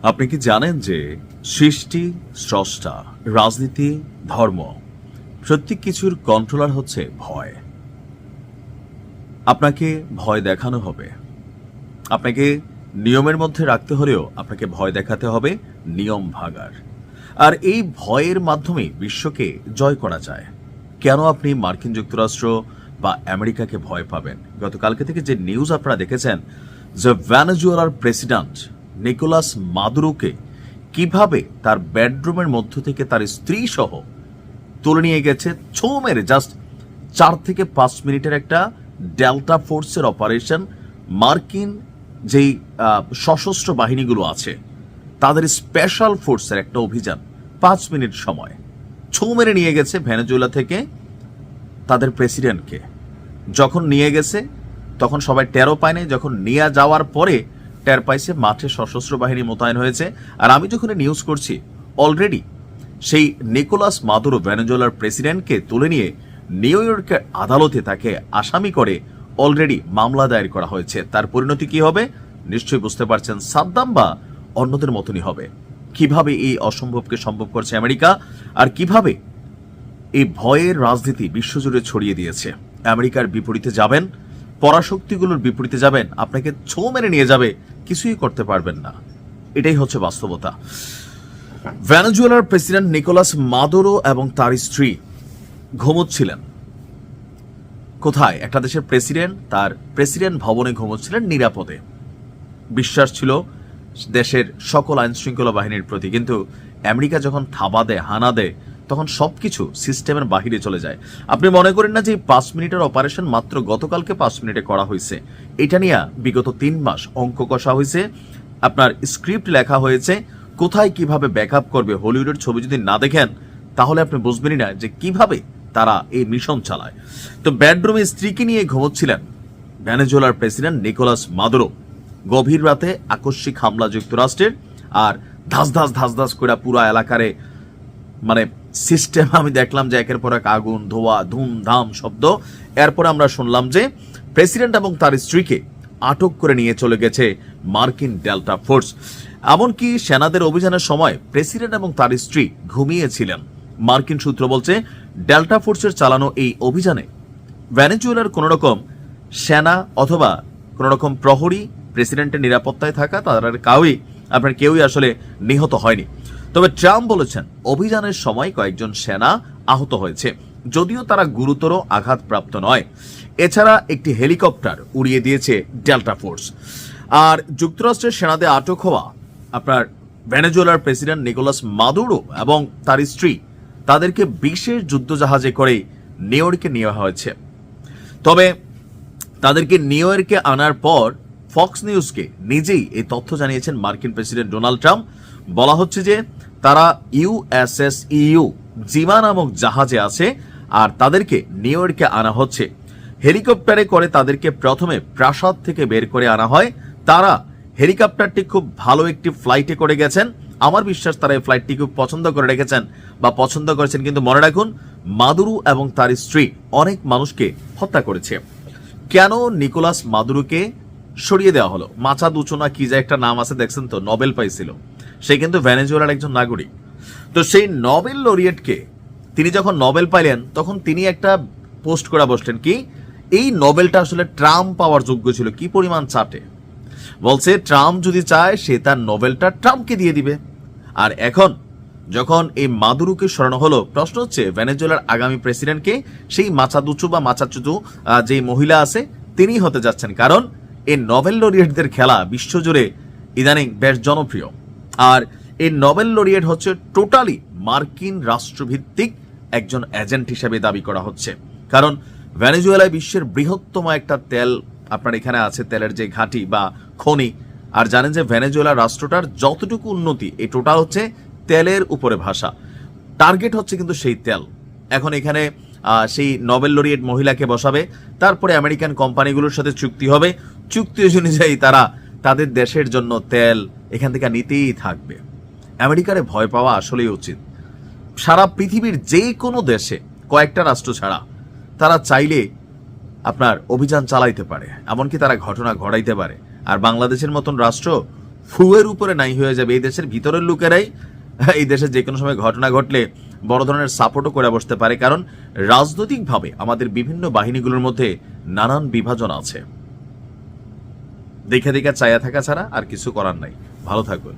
আপনি কি জানেন যে সৃষ্টি, স্রষ্টা, রাজনীতি, ধর্ম প্রত্যেক কিছুর কন্ট্রোলার হচ্ছে ভয়। আপনাকে ভয় দেখানো হবে, আপনাকে নিয়মের মধ্যে রাখতে হলেও আপনাকে ভয় দেখাতে হবে নিয়ম ভাঙার। আর এই ভয়ের মাধ্যমে বিশ্বকে জয় করা যায়। কেন আপনি মার্কিন যুক্তরাষ্ট্র বা আমেরিকাকে ভয় পাবেন? গতকালকে থেকে যে নিউজ আপনারা দেখেছেন যে ভেনেজুয়েলার প্রেসিডেন্ট নিকোলাস মাদুরোকে কিভাবে তার বেডরুমের মধ্য থেকে তার স্ত্রী সহ তুলে নিয়ে গেছে ছোঁ মেরে, জাস্ট 4 থেকে 5 মিনিটের একটা ডেল্টা ফোর্সের অপারেশন। মার্কিন যেই সশস্ত্র বাহিনীগুলো আছে তাদের স্পেশাল ফোর্সের একটা অভিযান 5 মিনিট সময় ছোঁ মেরে নিয়ে গেছে ভেনেজুয়েলা থেকে তাদের প্রেসিডেন্টকে। যখন নিয়ে গেছে তখন সবাই টেরও পায় নাই, যখন নিয়ে যাওয়ার পরে টের পাইছে মাঠে সশস্ত্র বাহিনী মোতায়েন হয়েছে। আর আমি যখন নিউজ করছি অলরেডি সেই নিকোলাস মাদুরো ভেনেজুয়েলার প্রেসিডেন্টকে তুলে নিয়ে নিউ ইয়র্কের আদালতে তাকে আসামি করে অলরেডি মামলা দায়ের করা হয়েছে। তার পরিণতি কি হবে নিশ্চয়ই বুঝতে পারছেন। সাদ্দাম বা অন্যদের মতনই হবে। কিভাবে এই অসম্ভবকে সম্ভব করছে আমেরিকা, আর কিভাবে এই ভয়ের রাজনীতি বিশ্বজুড়ে ছড়িয়ে দিয়েছে। আমেরিকার বিপরীতে যাবেন, পরাশক্তিগুলোর বিপরীতে যাবেন, আপনাকে ছোঁ মেরে নিয়ে যাবে, কিছুই করতে পারবেন না। এটাই হচ্ছে বাস্তবতা। ভেনেজুয়েলার প্রেসিডেন্ট নিকোলাস মাদুরো এবং তার স্ত্রী ঘুমোচ্ছিলেন কোথায়? একটা দেশের প্রেসিডেন্ট তার প্রেসিডেন্ট ভবনে ঘুমোচ্ছিলেন নিরাপদে। বিশ্বাস ছিল দেশের সকল আইন শৃঙ্খলা বাহিনীর প্রতি। কিন্তু আমেরিকা যখন থাবা দেয়, হানা দেয়, তখন সবকিছু সিস্টেমের বাহিরে চলে যায়। আপনি মনে করেন না যে 5 মিনিটের অপারেশন মাত্র গতকালকে 5 মিনিটে করা হয়েছে? এটা নিয়ে বিগত 3 মাস অঙ্ক কষা হয়েছে, আপনার স্ক্রিপ্ট লেখা হয়েছে, কোথায় কিভাবে ব্যাকআপ করবে। হলিউডের ছবি যদি না দেখেন তাহলে আপনি বুঝবেনই না যে কিভাবে তারা এই মিশন চালায়। তো বেডরুমে স্ত্রীকে নিয়ে ঘুমোচ্ছিলেন ভেনেজুয়েলার প্রেসিডেন্ট নিকোলাস মাদুরো। গভীর রাতে আকস্মিক হামলা যুক্তরাষ্ট্রের, আর ধাস ধাস ধাস ধাস করে পুরা এলাকারে মানে সিস্টেম আমি দেখলাম যে একের পর এক আগুন, ধোয়া, ধুমধাম শব্দ। এরপরে আমরা শুনলাম যে প্রেসিডেন্ট এবং তার স্ত্রীকে আটক করে নিয়ে চলে গেছে মার্কিন ডেল্টা ফোর্স। এমনকি সেনাদের অভিযানের সময় প্রেসিডেন্ট এবং তার স্ত্রী ঘুমিয়েছিলেন। মার্কিন সূত্র বলছে ডেল্টা ফোর্সের চালানো এই অভিযানে ভেনেজুয়েলার কোন রকম সেনা অথবা কোন রকম প্রহরী, প্রেসিডেন্টের নিরাপত্তায় থাকা তাদের কেউই আসলে নিহত হয়নি। তবে ট্রাম্প বলেছেন অভিযানের সময় কয়েকজন সেনা আহত হয়েছে, যদিও তারা গুরুতর আঘাতপ্রাপ্ত নয়। এছাড়া একটি হেলিকপ্টার উড়িয়ে দিয়েছে ডেল্টা ফোর্স। আর যুক্তরাষ্ট্রের সেনাদের আটক হওয়া আপনার ভেনেজুয়েলার প্রেসিডেন্ট নিকোলাস মাদুরো এবং তার স্ত্রী তাদেরকে বিশেষ যুদ্ধজাহাজে করে নিউ ইয়র্কে নেওয়া হয়েছে। তবে তাদেরকে নিউ ইয়র্কে আনার পর ফক্স নিউজকে নিজেই এই তথ্য জানিয়েছেন মার্কিন প্রেসিডেন্ট ডোনাল্ড ট্রাম্প। বলা হচ্ছে যে তারা ইউএসএস ইউ জিমা নামক জাহাজে আছে, আর তাদেরকে নিউ ইয়র্কে আনা হচ্ছে। হেলিকপ্টারে করে তাদেরকে প্রথমে প্রাসাদ থেকে বের করে আনা হয়। তারা হেলিকপ্টারটি খুব ভালো একটি ফ্লাইটে করে গেছেন। আমার বিশ্বাস তারা এই ফ্লাইটটি খুব পছন্দ করে রেখেছেন বা পছন্দ করেছেন। কিন্তু মনে রাখুন, মাদুরো এবং তার স্ত্রী অনেক মানুষকে হত্যা করেছে। কেন নিকোলাস মাদুরোকে সরিয়ে দেওয়া হলো? মাচাদ উচুনা কি যে একটা নাম আছে, দেখছেন তো, নোবেল পাইছিল। সে কিন্তু ভেনেজুয়েলার একজন নাগরিক। তো সেই নোবেল লরিয়েটকে তিনি যখন নোবেল পাইলেন তখন তিনি একটা পোস্ট করে বসলেন কি এই নোবেলটা আসলে ট্রাম্প পাওয়ার যোগ্য ছিল। কি পরিমাণ চাটে! বলছে ট্রাম্প যদি চায় সে তার নোবেলটা ট্রাম্পকে দিয়ে দিবে। আর এখন যখন এই মাদুরোকে সরানো হলো, প্রশ্ন হচ্ছে ভেনেজুয়েলার আগামী প্রেসিডেন্টকে সেই মাচাদুচু বা মাচাচুচু যে মহিলা আছে তিনি হতে যাচ্ছেন। কারণ এই নোবেল লরিয়েটদের খেলা বিশ্বজুড়ে ইদানিং বেশ জনপ্রিয়। আর এই নোবেল লরিয়েট হচ্ছে টোটালি মার্কিন রাষ্ট্রভিত্তিক একজন এজেন্ট হিসেবে দাবি করা হচ্ছে। কারণ ভেনেজুয়েলায় বিশ্বের বৃহত্তম একটা তেল আপনার এখানে আছে, তেলের যে ঘাঁটি বা খনি। আর জানেন যে ভেনেজুয়েলা রাষ্ট্রটার যতটুকু উন্নতি এই টোটাল হচ্ছে তেলের উপরে ভাষা। টার্গেট হচ্ছে কিন্তু সেই তেল। এখন এখানে সেই নোবেল লরিয়েট মহিলাকে বসাবে, তারপরে আমেরিকান কোম্পানিগুলোর সাথে চুক্তি হবে। চুক্তি অনুযায়ী তারা তাদের দেশের জন্য তেল এখান থেকে নিতেই থাকবে। আমেরিকারে ভয় পাওয়া আসলেই উচিত। সারা পৃথিবীর যে কোনো দেশে কয়েকটা রাষ্ট্র ছাড়া তারা চাইলে আপনার অভিযান চালাইতে পারে, এমনকি তারা ঘটনা ঘটাইতে পারে। আর বাংলাদেশের মতন রাষ্ট্র ফুয়ের উপরে নাই হয়ে যাবে। এই দেশের ভিতরের লোকেরাই এই দেশে যে কোনো সময় ঘটনা ঘটলে বড় ধরনের সাপোর্টও করে বসতে পারে, কারণ রাজনৈতিকভাবে আমাদের বিভিন্ন বাহিনীগুলোর মধ্যে নানান বিভাজন আছে। দেখে দেখে চায়া থাকা ছাড়া আর কিছু করার নাই। ভালো থাকুন।